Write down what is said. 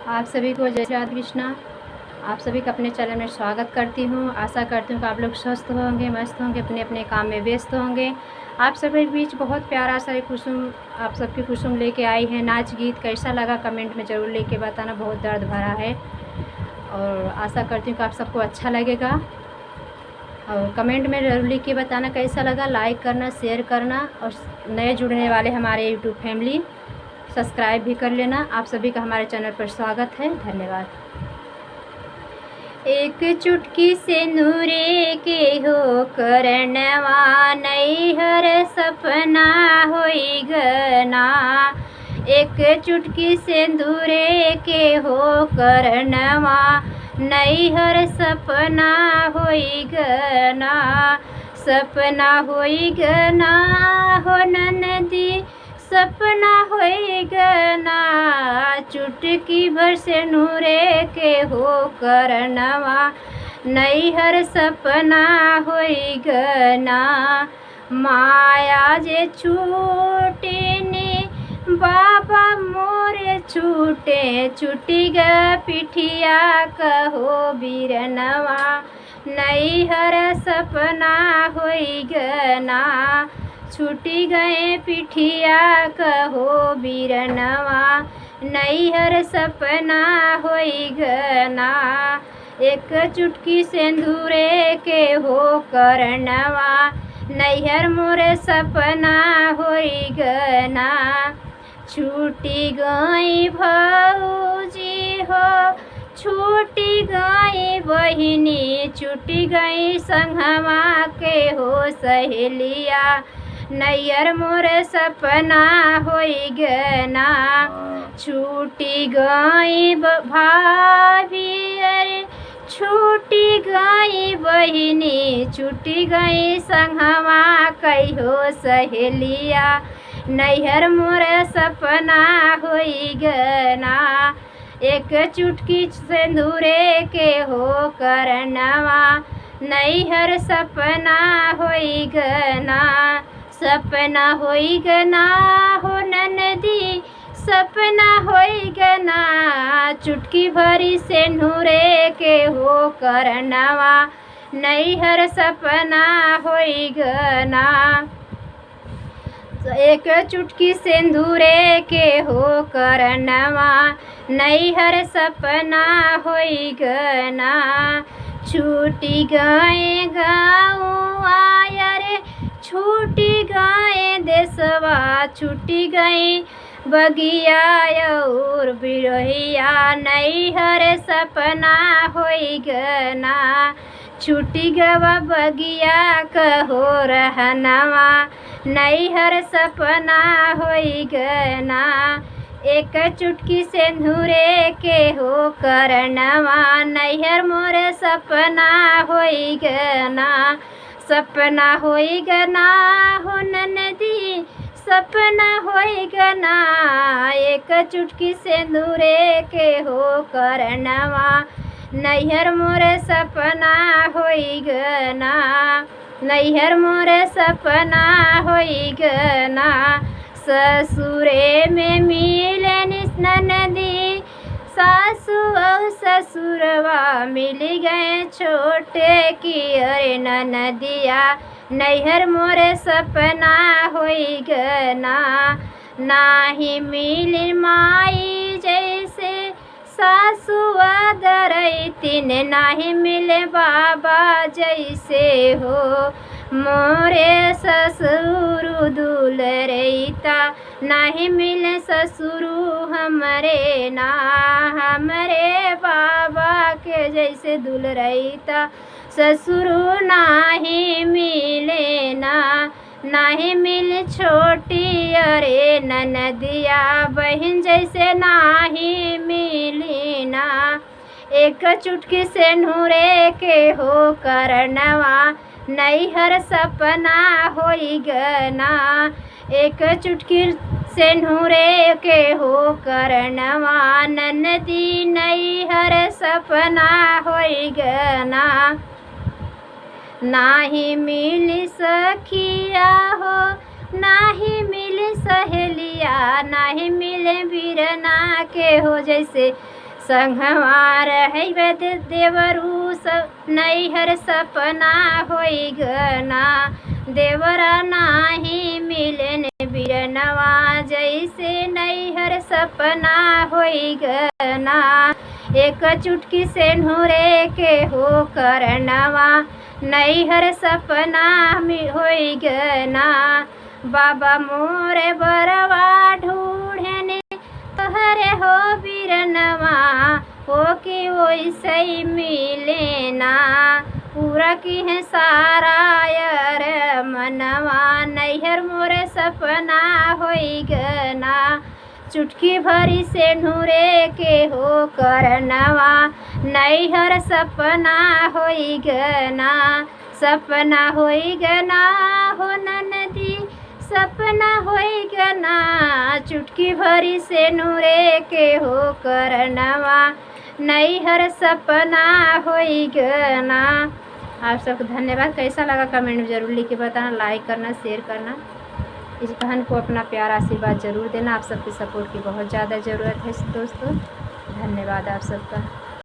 आप सभी को जय श्री राधे कृष्णा। आप सभी का अपने चैनल में स्वागत करती हूँ। आशा करती हूँ कि आप लोग स्वस्थ होंगे, मस्त होंगे, अपने अपने काम में व्यस्त होंगे। आप सभी के बीच बहुत प्यारा सा कुसुम, आप सबकी कुसुम लेके आई है। नाच गीत कैसा लगा कमेंट में ज़रूर लेके बताना, बहुत दर्द भरा है और आशा करती हूँ कि आप सबको अच्छा लगेगा। और कमेंट में ज़रूर लिख के बताना कैसा लगा। लाइक करना, शेयर करना और नए जुड़ने वाले हमारे यूट्यूब फैमिली सब्सक्राइब भी कर लेना। आप सभी का हमारे चैनल पर स्वागत है। धन्यवाद। एक चुटकी से नूरे के हो करनवा, नैहर सपना होई गना। एक चुटकी से दूरे के हो करनवा, नैहर सपना होई गना। सपना होई गना हो ननदी, सपना होई गना। चुटकी भर से नूरे के हो करनवा, नैहर सपना होई गना। माया जे छूटनी बाबा मोरे छूटे, छुटी ग पिठिया कहो बीरनवा, नैहर सपना होई गना। छूटी गए पिठिया कहो बीरनवा, नैहर सपना होई गना। एक चुटकी सिंदूरे के हो करनवा, नैहर मोरे सपना होई गना। छूटी गई भौजी हो, छूटी गई बहिनी, छूटी गई संगवा के हो सहेलिया, नैहर मोरे सपना होई गना। छूटी गई भाभी, अरे छूटी गई बहिनी, छूटी गई संगवा कहो सहेलिया, नैहर मोरे सपना होई गना। एक चुटकी सिंदूरे के हो करनवा, नैहर सपना होई गना। सपना होई गना हो ननदी, सपना होई गना। चुटकी भरी से नूरे के हो करनवा, नैहर सपना होई गना। एक चुटकी सिंदूरे के हो करनवा, नैहर सपना होई गना। छूटी गए गाँव आयरे, छूटी गए देशवा, छूटी गई बगिया और बिरहिया, नैहर सपना होई गना। छूटी गवा बगिया कहो रहनवा, नैहर सपना होई गना। एक चुटकी सिंदूरे के हो करनवा, नैहर मोरे सपना होई गना। सपना होई गना हो ननदी, सपना होई गना। एक चुटकी सिंदूरे के हो करनवा, नैहर मोरे सपना होई गना। नैहर मोरे सपना होई गना। ससुरे में मिले ननदी, सासु और ससुरवा मिल गए छोटे की, अरे ननदिया, नैहर मोरे सपना होई गना। नाही मिली माई जैसे सासु आदरैतिन, नाही मिले बाबा जैसे हो मोरे ससुर दुलरैता। नाही मिले ससुरु हमरे ना, हमरे बाबा के जैसे दुलरैता ससुरु नाही मिले ना। नाही मिल छोटी अरे ननदिया, बहन जैसे नाही मिली ना। एक चुटकी से नूरे के हो करनवा, नैहर सपना होई गना। एक चुटकी से नूरे के हो करनवा, ननदी नैहर सपना होई गना। नाही मिली सखिया हो, नाही मिले सहेलिया, नाही मिले बीरना के हो जैसे संगवा रहिबे देवरू नैहर सपना होई गना। देवरा नाही मिलन बिरनवा जैसे नैहर सपना होई गना। एक चुटकी से नूरे के हो करनवा नैहर सपना होई गना। बाबा मोरे बरवा ढूढ़ने तोहरे हो बिरनवा हो कि वैसे ही मिले ना। पूरा की है सारा यार मनवा नैहर मोरे सपना होई गना। चुटकी भरी से नूरे के हो करनवा नैहर सपना होई गना। सपना होई गना हो ननदी सपना होई गना। चुटकी भरी से नूरे के हो करनवा नैहर सपना होई गना। आप सबको धन्यवाद। कैसा लगा कमेंट में ज़रूर लिख के बताना, लाइक करना, शेयर करना। इस बहन को अपना प्यार आशीर्वाद ज़रूर देना। आप सबके सपोर्ट की बहुत ज़्यादा ज़रूरत है दोस्तों। धन्यवाद आप सबका।